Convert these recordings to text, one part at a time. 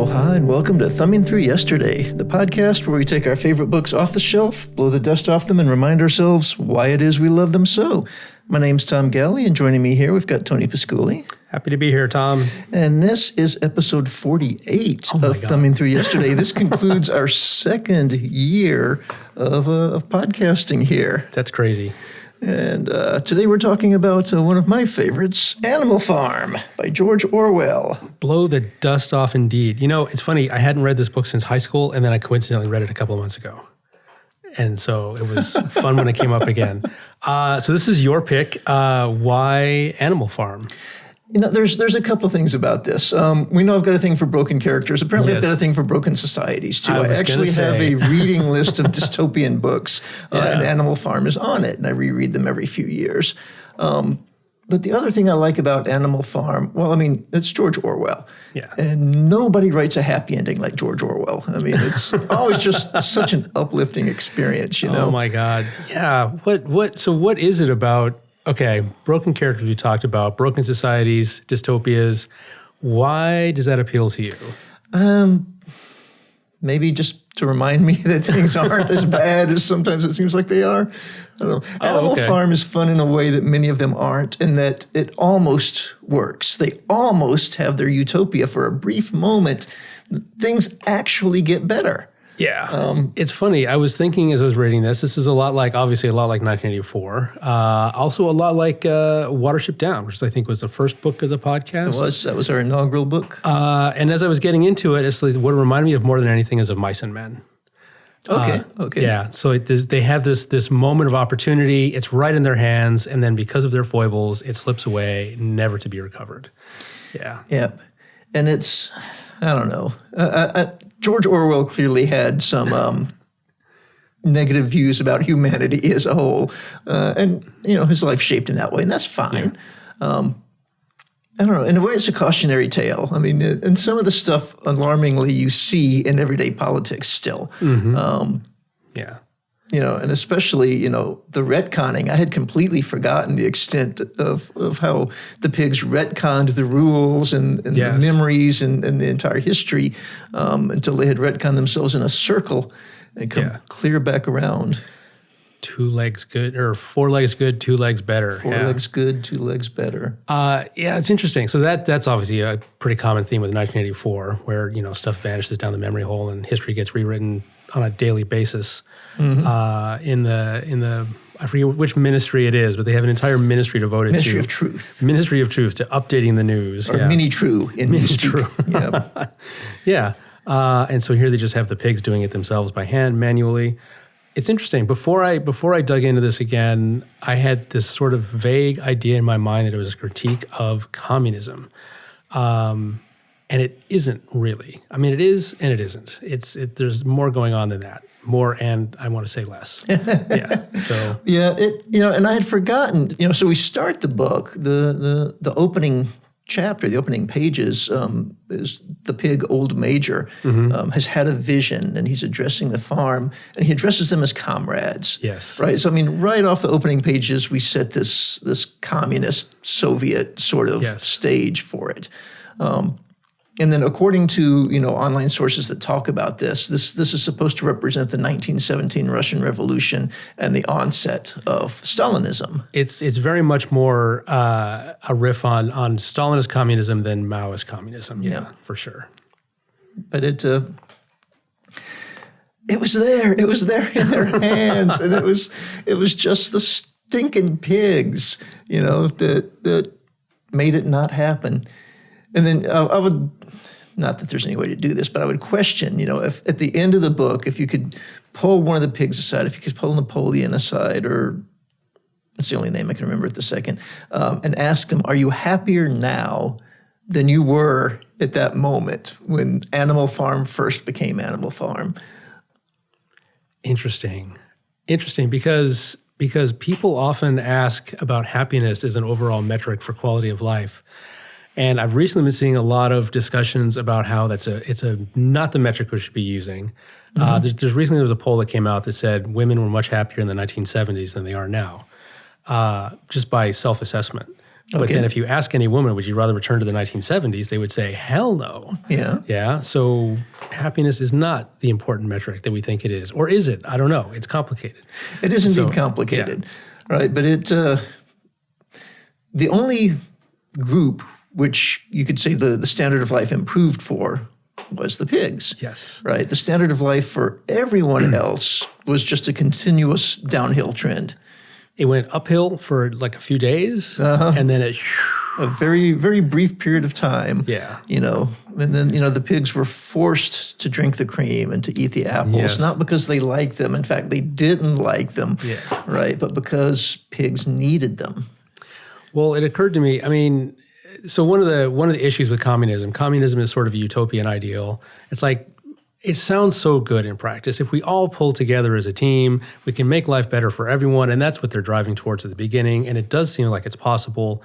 Hi, and welcome to Thumbing Through Yesterday, the podcast where we take our favorite books off the shelf, blow the dust off them, and remind ourselves why it is we love them so. My name's Tom Galley, and joining me here, we've got Tony Pasculi. Happy to be here, Tom. And this is episode 48 of Thumbing Through Yesterday. This concludes our second year of podcasting here. That's crazy. And today we're talking about one of my favorites, Animal Farm by George Orwell. Blow the dust off indeed. You know, it's funny, I hadn't read this book since high school, and then I coincidentally read it a couple of months ago. And so it was fun when it came up again. So this is your pick. Why Animal Farm? You know, there's a couple things about this. We know I've got a thing for broken characters. Apparently, I've got a thing for broken societies, too. I actually have a reading list of dystopian books, and Animal Farm is on it, and I reread them every few years. But the other thing I like about Animal Farm, well, I mean, it's George Orwell. Yeah. And nobody writes a happy ending like George Orwell. I mean, it's always just such an uplifting experience, you know? Oh, my God. Yeah. So what is it about? Okay, broken characters we talked about, broken societies, dystopias. Why does that appeal to you? Maybe just to remind me that things aren't as bad as sometimes it seems like they are. I don't know. Animal Farm is fun in a way that many of them aren't, in that it almost works. They almost have their utopia for a brief moment. Things actually get better. Yeah. It's funny. I was thinking as I was reading this is obviously a lot like 1984. Also a lot like Watership Down, which I think was the first book of the podcast. It was. That was our inaugural book. And as I was getting into it, it's like what it reminded me of more than anything is of Mice and Men. Okay. Yeah. So they have this moment of opportunity. It's right in their hands. And then because of their foibles, it slips away, never to be recovered. Yeah. Yeah. And it's, I don't know. George Orwell clearly had some negative views about humanity as a whole. And, you know, his life shaped in that way, and that's fine. Yeah. I don't know. In a way, it's a cautionary tale. I mean, and some of the stuff, alarmingly, you see in everyday politics still. Mm-hmm. Yeah. You know, and especially, you know, the retconning. I had completely forgotten the extent of how the pigs retconned the rules and the memories and the entire history until they had retconned themselves in a circle and come clear back around. 2 legs good, or 4 legs good, 2 legs better. 4 legs good, 2 legs better. Yeah, it's interesting. So that's obviously a pretty common theme with 1984, where, you know, stuff vanishes down the memory hole and history gets rewritten on a daily basis. Mm-hmm. In the I forget which ministry it is, but they have an entire ministry devoted Ministry of Truth, to updating the news. Or Mini-True in Mini-True. Yeah. And so here they just have the pigs doing it themselves by hand, manually. It's interesting. Before I dug into this again, I had this sort of vague idea in my mind that it was a critique of communism. And it isn't really. I mean, it is and it isn't. There's more going on than that. More, and I want to say less. Yeah. So and I had forgotten. You know, so we start the book. The opening chapter, the opening pages, is the pig Old Major has had a vision, and he's addressing the farm, and he addresses them as comrades. Yes. Right. So I mean, right off the opening pages, we set this communist Soviet sort of stage for it. And then, according to online sources that talk about this is supposed to represent the 1917 Russian Revolution and the onset of Stalinism. It's very much more a riff on Stalinist communism than Maoist communism. Yeah, for sure. But it was there. It was there in their hands, and it was just the stinking pigs, that made it not happen. And then I would, not that there's any way to do this, but I would question, if at the end of the book, if you could pull one of the pigs aside, if you could pull Napoleon aside, or that's the only name I can remember at the second, and ask them, are you happier now than you were at that moment when Animal Farm first became Animal Farm? Interesting, because people often ask about happiness as an overall metric for quality of life. And I've recently been seeing a lot of discussions about how it's not the metric we should be using. Recently there was a poll that came out that said women were much happier in the 1970s than they are now, just by self-assessment. But then if you ask any woman, would you rather return to the 1970s? They would say, hell no. Yeah. Yeah. So happiness is not the important metric that we think it is. Or is it? I don't know. It's complicated. It is indeed complicated. Yeah. Right. But the only group which you could say the standard of life improved for was the pigs. Yes. Right. The standard of life for everyone else was just a continuous downhill trend. It went uphill for like a few days, and then it... A very, very brief period of time. Yeah. And then, the pigs were forced to drink the cream and to eat the apples, not because they liked them. In fact, they didn't like them, right? But because pigs needed them. Well, it occurred to me, so one of the issues with communism is sort of a utopian ideal. It's like, it sounds so good in practice. If we all pull together as a team, we can make life better for everyone. And that's what they're driving towards at the beginning. And it does seem like it's possible.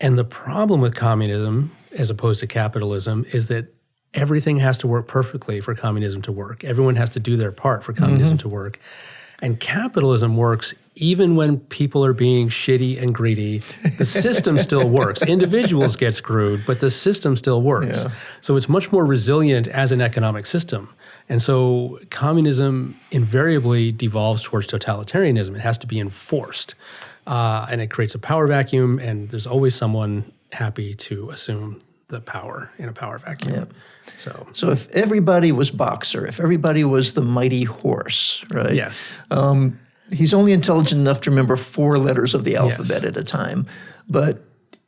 And the problem with communism, as opposed to capitalism, is that everything has to work perfectly for communism to work. Everyone has to do their part for communism to work. And capitalism works even when people are being shitty and greedy. The system still works. Individuals get screwed, but the system still works. Yeah. So it's much more resilient as an economic system. And so communism invariably devolves towards totalitarianism. It has to be enforced. And it creates a power vacuum, and there's always someone happy to assume the power in a power vacuum. Yeah. So if everybody was Boxer, if everybody was the mighty horse, right? Yes. He's only intelligent enough to remember 4 letters of the alphabet at a time, but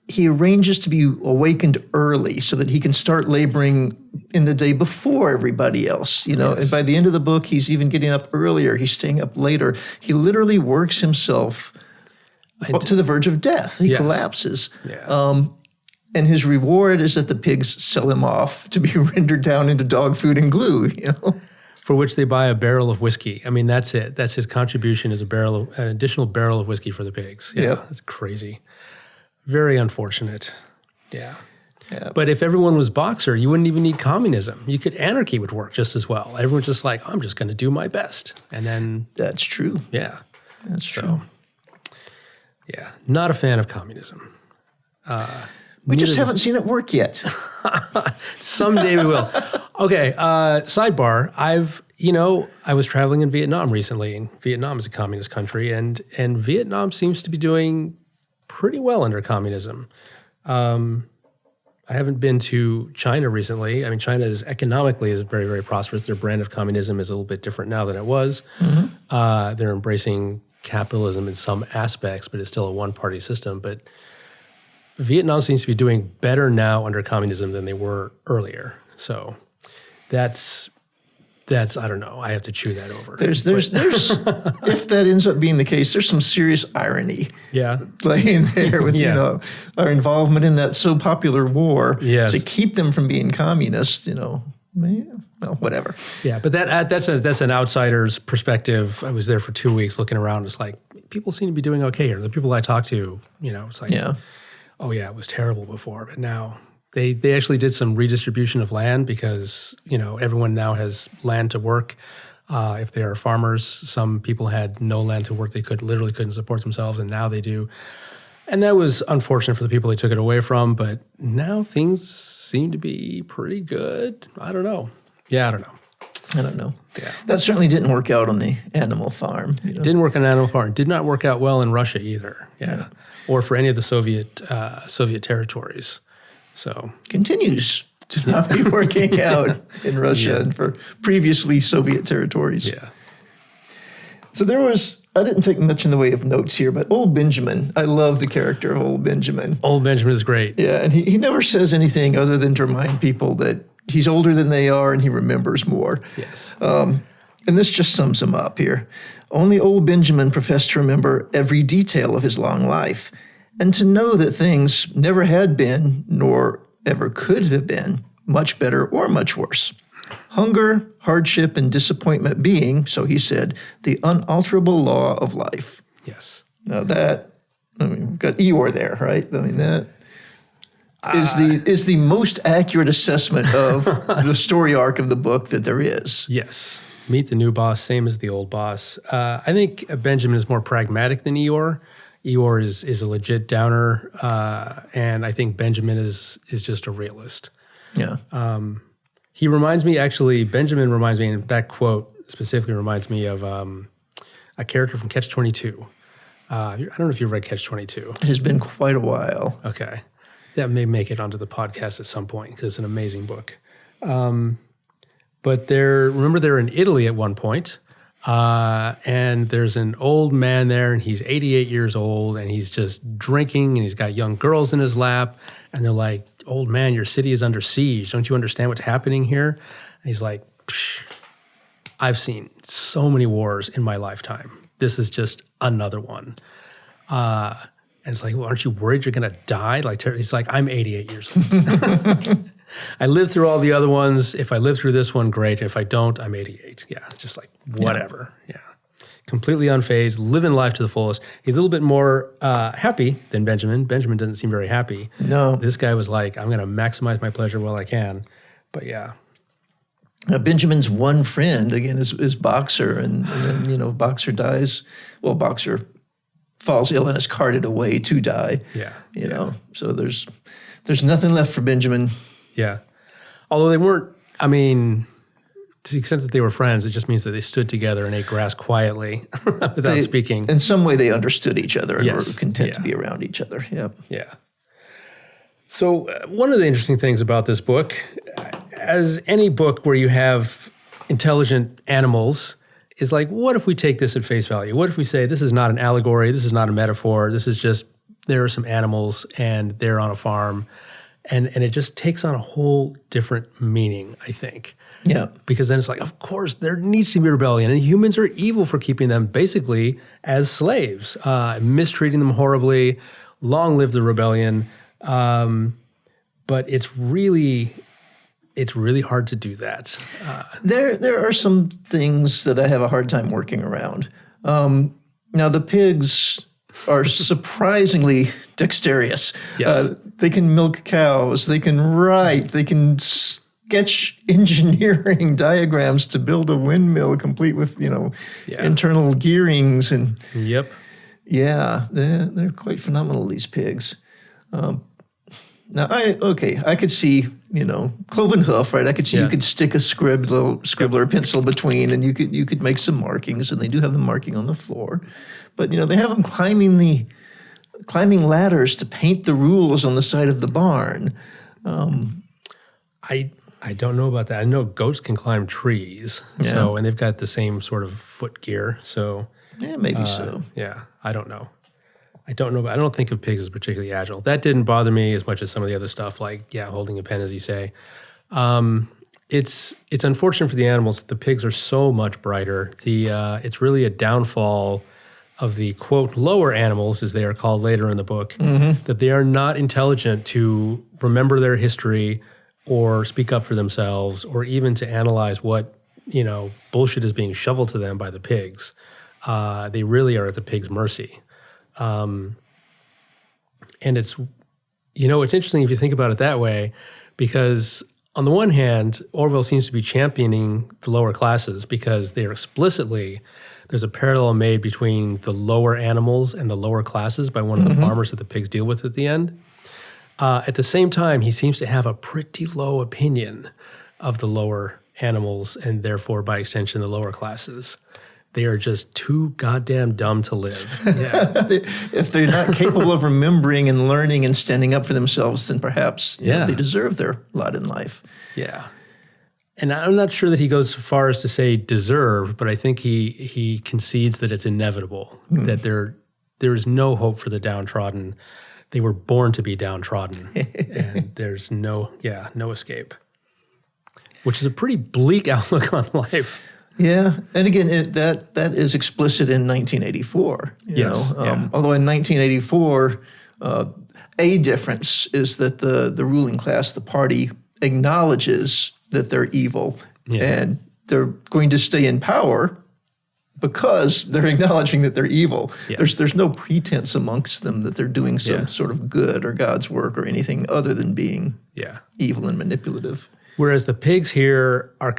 he arranges to be awakened early so that he can start laboring in the day before everybody else, And by the end of the book, he's even getting up earlier. He's staying up later. He literally works himself up to the verge of death. He collapses. Yeah. And his reward is that the pigs sell him off to be rendered down into dog food and glue, For which they buy a barrel of whiskey. That's it. That's his contribution, is an additional barrel of whiskey for the pigs. Yeah, that's crazy. Very unfortunate. Yeah. But if everyone was Boxer, you wouldn't even need communism. Anarchy would work just as well. Everyone's just like, I'm just going to do my best. And then... That's true. Yeah. That's true. Yeah. Not a fan of communism. We just haven't seen it work yet. Someday we will. Okay, sidebar. I was traveling in Vietnam recently, and Vietnam is a communist country, and Vietnam seems to be doing pretty well under communism. I haven't been to China recently. China is economically very, very prosperous. Their brand of communism is a little bit different now than it was. They're embracing capitalism in some aspects, but it's still a one-party system. But Vietnam seems to be doing better now under communism than they were earlier. So that's I don't know. I have to chew that over. There's if that ends up being the case, there's some serious irony. Yeah. Playing there with our involvement in that so popular war to keep them from being communist. Well, whatever. Yeah, but that's an outsider's perspective. I was there for 2 weeks looking around. It's like people seem to be doing okay here. The people I talk to, it's like oh yeah, it was terrible before, but now they actually did some redistribution of land because, everyone now has land to work. If they are farmers, some people had no land to work. They literally couldn't support themselves, and now they do. And that was unfortunate for the people they took it away from, but now things seem to be pretty good. I don't know. Yeah, I don't know. Yeah. That certainly didn't work out on the animal farm. Didn't work on an animal farm. Did not work out well in Russia either. Yeah. Or for any of the Soviet territories. So continues to not be working out in Russia and for previously Soviet territories. Yeah. So I didn't take much in the way of notes here, but Old Benjamin, I love the character of Old Benjamin. Old Benjamin is great. Yeah, and he never says anything other than to remind people that he's older than they are and he remembers more. Yes. And this just sums him up here. Only old Benjamin professed to remember every detail of his long life, and to know that things never had been, nor ever could have been, much better or much worse. Hunger, hardship, and disappointment being, so he said, the unalterable law of life. Yes. Now we've got Eeyore there, right? That is the most accurate assessment of the story arc of the book that there is. Yes. Meet the new boss, same as the old boss. I think Benjamin is more pragmatic than Eeyore. Eeyore is a legit downer, and I think Benjamin is just a realist. Yeah. He reminds me, actually, Benjamin reminds me, and that quote specifically reminds me of a character from Catch-22. I don't know if you've read Catch-22. It has been quite a while. Okay. That may make it onto the podcast at some point because it's an amazing book. But remember they're in Italy at one point, and there's an old man there, and he's 88 years old, and he's just drinking, and he's got young girls in his lap, and they're like, "Old man, your city is under siege. Don't you understand what's happening here?" And he's like, "Psh, I've seen so many wars in my lifetime. This is just another one." And it's like, "Well, aren't you worried you're going to die?" Like, he's like, "I'm 88 years old. I lived through all the other ones. If I live through this one, great. If I don't, I'm 88. Yeah, just like whatever. Yeah. Completely unfazed, living life to the fullest. He's a little bit more happy than Benjamin. Benjamin doesn't seem very happy. No. This guy was like, I'm going to maximize my pleasure while I can. But yeah. Benjamin's one friend, again, is Boxer. And then, Boxer dies. Well, Boxer falls ill and is carted away to die. Yeah. You know, so there's nothing left for Benjamin. Yeah. Although they weren't, I mean, to the extent that they were friends, it just means that they stood together and ate grass quietly without speaking. In some way, they understood each other and were content to Yeah. be around each other. Yep. Yeah. So one of the interesting things about this book, as any book where you have intelligent animals, is like, what if we take this at face value? What if we say this is not an allegory, this is not a metaphor, this is just, there are some animals and they're on a farm, and it just takes on a whole different meaning, I think. Yeah. Because then it's like, of course, there needs to be rebellion, and humans are evil for keeping them basically as slaves, mistreating them horribly. Long live the rebellion. But it's really hard to do that. There are some things that I have a hard time working around. Now, the pigs are surprisingly dexterous. Yes. They can milk cows. They can write. They can sketch engineering diagrams to build a windmill complete with, internal gearings. And Yep. yeah, they're quite phenomenal, these pigs. Now, I could see, cloven hoof, right? I could see you could stick a scribbler pencil between, and you could make some markings, and they do have the marking on the floor. But, they have them climbing ladders to paint the rules on the side of the barn. I don't know about that. I know goats can climb trees, and they've got the same sort of foot gear. So yeah, maybe so. Yeah, I don't know. I don't think of pigs as particularly agile. That didn't bother me as much as some of the other stuff, like holding a pen, as you say. It's unfortunate for the animals that the pigs are so much brighter. It's really a downfall of the, quote, lower animals, as they are called later in the book, that they are not intelligent to remember their history or speak up for themselves, or even to analyze what, bullshit is being shoveled to them by the pigs. They really are at the pigs' mercy. And it's interesting if you think about it that way, because on the one hand, Orwell seems to be championing the lower classes because they are there's a parallel made between the lower animals and the lower classes by one of the farmers that the pigs deal with at the end. At the same time, he seems to have a pretty low opinion of the lower animals and therefore, by extension, the lower classes. They are just too goddamn dumb to live. Yeah. If they're not capable of remembering and learning and standing up for themselves, then perhaps they deserve their lot in life. Yeah. And I'm not sure that he goes so far as to say deserve, but I think he concedes that it's inevitable, that there is no hope for the downtrodden. They were born to be downtrodden, and there's no escape, which is a pretty bleak outlook on life. Yeah, and again, that is explicit in 1984. Yes. Although in 1984, a difference is that the ruling class, the party, acknowledges that they're evil, and they're going to stay in power because they're acknowledging that they're evil. Yes. There's no pretense amongst them that they're doing some sort of good or God's work or anything other than being evil and manipulative. Whereas the pigs here are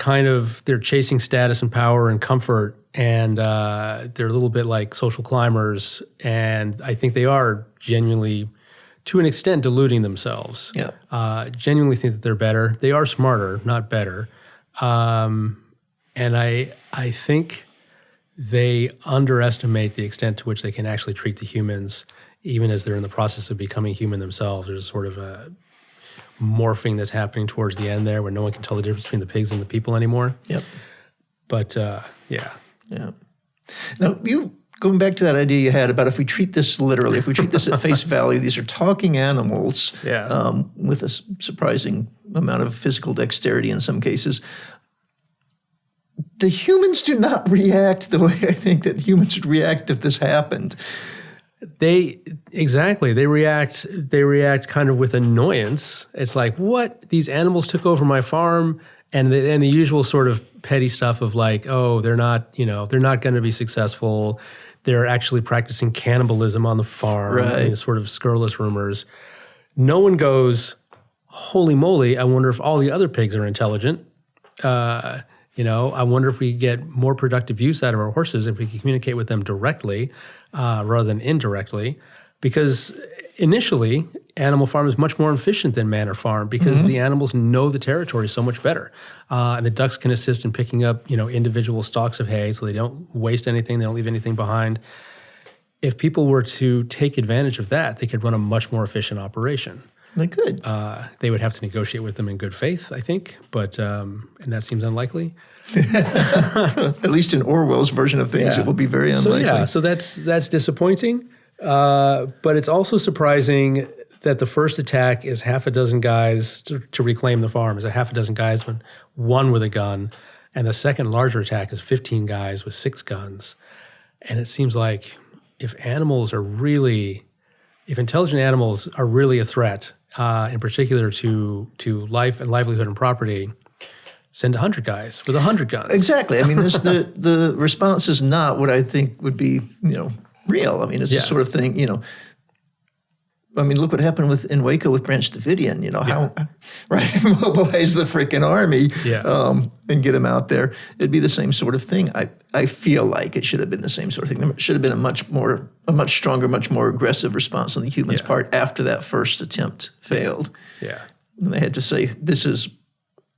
they're chasing status and power and comfort and they're a little bit like social climbers, and I think they are genuinely, to an extent, deluding themselves. Yeah. Genuinely think that they're better. They are smarter, not better. And I think they underestimate the extent to which they can actually treat the humans, even as they're in the process of becoming human themselves. There's sort of a morphing that's happening towards the end there, where no one can tell the difference between the pigs and the people anymore. Yep. But yeah. Yeah. Now, going back to that idea you had about if we treat this literally, if we treat this at face value, these are talking animals with a surprising amount of physical dexterity in some cases. The humans do not react the way I think that humans would react if this happened. They react kind of with annoyance. It's like, what? These animals took over my farm, and the usual sort of petty stuff of like, oh, they're not going to be successful. They're actually practicing cannibalism on the farm. Right. And sort of scurrilous rumors. No one goes, holy moly, I wonder if all the other pigs are intelligent. I wonder if we get more productive use out of our horses if we can communicate with them directly rather than indirectly. Because initially, animal farm is much more efficient than manor farm because the animals know the territory so much better. And the ducks can assist in picking up, individual stalks of hay so they don't waste anything, they don't leave anything behind. If people were to take advantage of that, they could run a much more efficient operation. They could. They would have to negotiate with them in good faith, I think, but and that seems unlikely. At least in Orwell's version of things, it will be very unlikely. So that's disappointing. But it's also surprising that the first attack is half a dozen guys to reclaim the farm. It's a half a dozen guys, one with a gun, and the second larger attack is 15 guys with 6 guns. And it seems like if intelligent animals are really a threat, in particular to life and livelihood and property, send 100 guys with 100 guns. Exactly. I mean, the response is not what I think would be, real. I mean, it's the sort of thing, look what happened in Waco with Branch Davidian, how, right, mobilize the freaking army and get them out there. It'd be the same sort of thing. I feel like it should have been the same sort of thing. There should have been a much stronger, much more aggressive response on the humans' part after that first attempt failed. Yeah. And they had to say, this is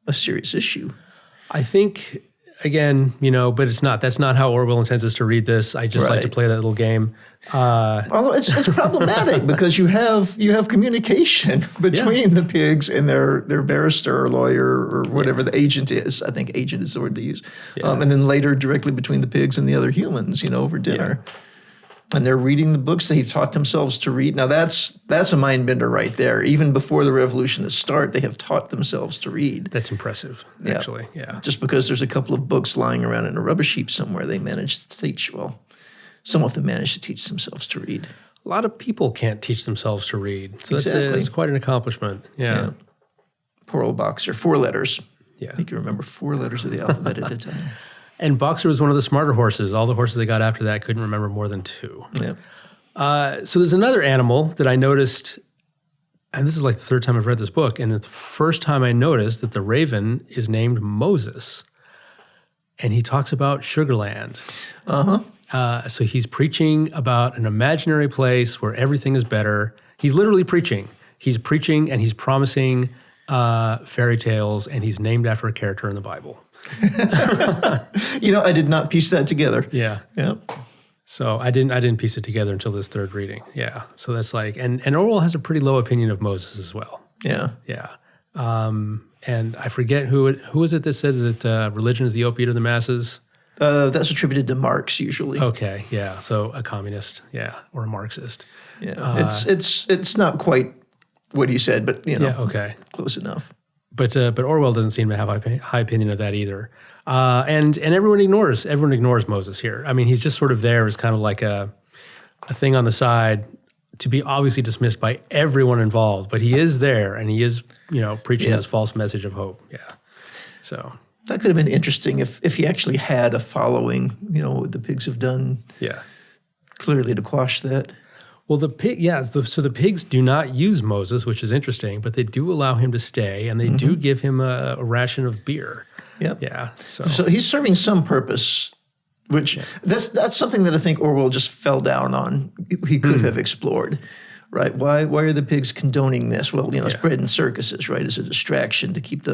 a serious issue. I think, again, but it's not. That's not how Orwell intends us to read this. I just like to play that little game. Although it's problematic because you have communication between the pigs and their barrister or lawyer or whatever the agent is. I think agent is the word they use. Yeah. And then later directly between the pigs and the other humans, over dinner. Yeah. And they're reading the books they've taught themselves to read. Now that's a mind bender right there. Even before the revolutionists start, they have taught themselves to read. That's impressive, actually. Yeah. Just because there's a couple of books lying around in a rubbish heap somewhere, they managed to teach. Well, some of them managed to teach themselves to read. A lot of people can't teach themselves to read, so that's quite an accomplishment. Yeah. Poor old Boxer. 4 letters. Yeah. I think you remember 4 letters of the alphabet at a time. And Boxer was one of the smarter horses. All the horses they got after that couldn't remember more than 2. Yeah. So there's another animal that I noticed, and this is like the 3rd time I've read this book, and it's the first time I noticed that the raven is named Moses. And he talks about Sugarland. So he's preaching about an imaginary place where everything is better. He's literally preaching. He's preaching and he's promising fairy tales, and he's named after a character in the Bible. I did not piece that together. Yeah. So I didn't piece it together until this 3rd reading. Yeah. So that's like, and Orwell has a pretty low opinion of Moses as well. Yeah. Yeah. And I forget who was it that said that religion is the opiate of the masses? That's attributed to Marx usually. Okay. Yeah. So a communist. Yeah. Or a Marxist. Yeah. It's not quite what he said, but okay. Close enough. But Orwell doesn't seem to have a high opinion of that either. And everyone ignores Moses here. I mean, he's just sort of there as kind of like a thing on the side to be obviously dismissed by everyone involved. But he is there, and he is, preaching this false message of hope. Yeah. So that could have been interesting if he actually had a following. What the pigs have done. Yeah. Clearly to quash that. Well, so the pigs do not use Moses, which is interesting, but they do allow him to stay, and they do give him a ration of beer. Yep. Yeah. So he's serving some purpose Which that's something that I think Orwell just fell down on. He could have explored, right? Why are the pigs condoning this? Well, it's bred in circuses, right? As a distraction to keep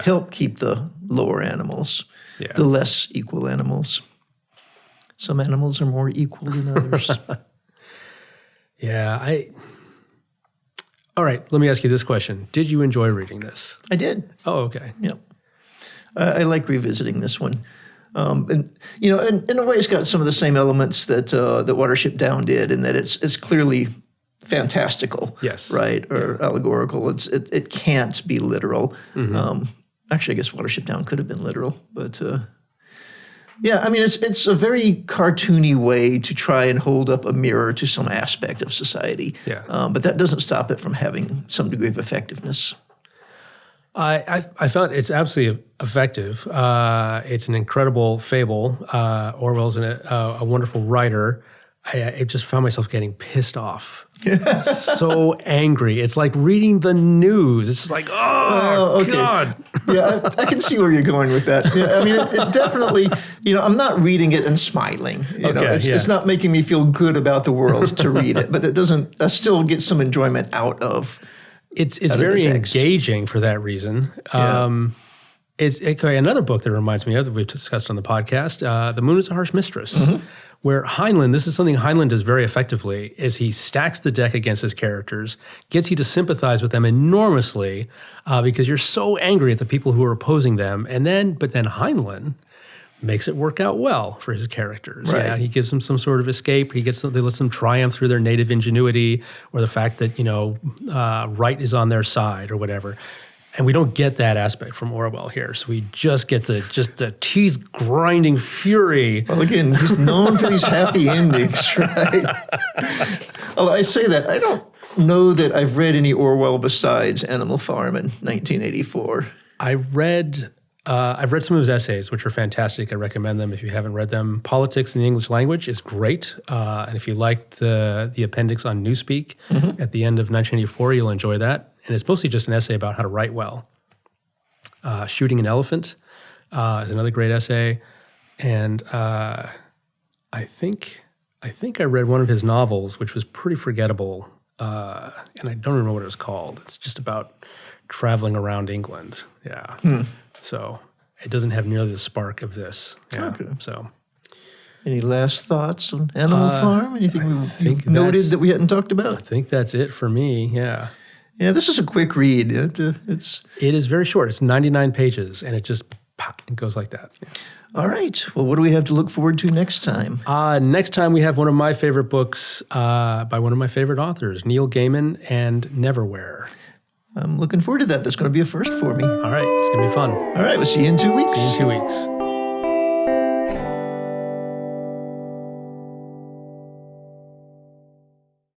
help keep the lower animals, the less equal animals. Some animals are more equal than others. All right, let me ask you this question. Did you enjoy reading this? I did. Oh, okay. Yep. I like revisiting this one. And in a way, it's got some of the same elements that Watership Down did, in that it's clearly fantastical, yes, right, or allegorical. It can't be literal. Actually, I guess Watership Down could have been literal, but it's a very cartoony way to try and hold up a mirror to some aspect of society. But that doesn't stop it from having some degree of effectiveness. I found it's absolutely effective. It's an incredible fable. Orwell's a wonderful writer. I just found myself getting pissed off. So angry. It's like reading the news. It's just like, okay. God. I can see where you're going with that. Yeah, I mean, it definitely, I'm not reading it and smiling. It's not making me feel good about the world to read it, but I still get some enjoyment out of It's very engaging for that reason. It's another book that reminds me of that we've discussed on the podcast, The Moon is a Harsh Mistress, where Heinlein, this is something Heinlein does very effectively, is he stacks the deck against his characters, gets you to sympathize with them enormously because you're so angry at the people who are opposing them. But then Heinlein makes it work out well for his characters. Right. Yeah, he gives them some sort of escape. They lets them triumph through their native ingenuity, or the fact that right is on their side or whatever. And we don't get that aspect from Orwell here. So we just get the teeth grinding fury. Well, again, just known for these happy endings, right? Although I say that, I don't know that I've read any Orwell besides Animal Farm in 1984. I've read some of his essays, which are fantastic. I recommend them if you haven't read them. Politics in the English Language is great. And if you liked the appendix on Newspeak at the end of 1984, you'll enjoy that. And it's mostly just an essay about how to write well. Shooting an Elephant is another great essay. And I think I read one of his novels, which was pretty forgettable. And I don't remember what it was called. It's just about traveling around England. Yeah. So it doesn't have nearly the spark of this. Yeah. Okay. So, any last thoughts on Animal Farm? Anything you noted that we hadn't talked about? I think that's it for me. Yeah. Yeah, this is a quick read. It is very short. It's 99 pages, and it goes like that. Yeah. All right. Well, what do we have to look forward to next time? Next time we have one of my favorite books by one of my favorite authors, Neil Gaiman and Neverwhere. I'm looking forward to that. That's going to be a first for me. All right. It's going to be fun. All right. We'll see you in 2 weeks. See you in 2 weeks.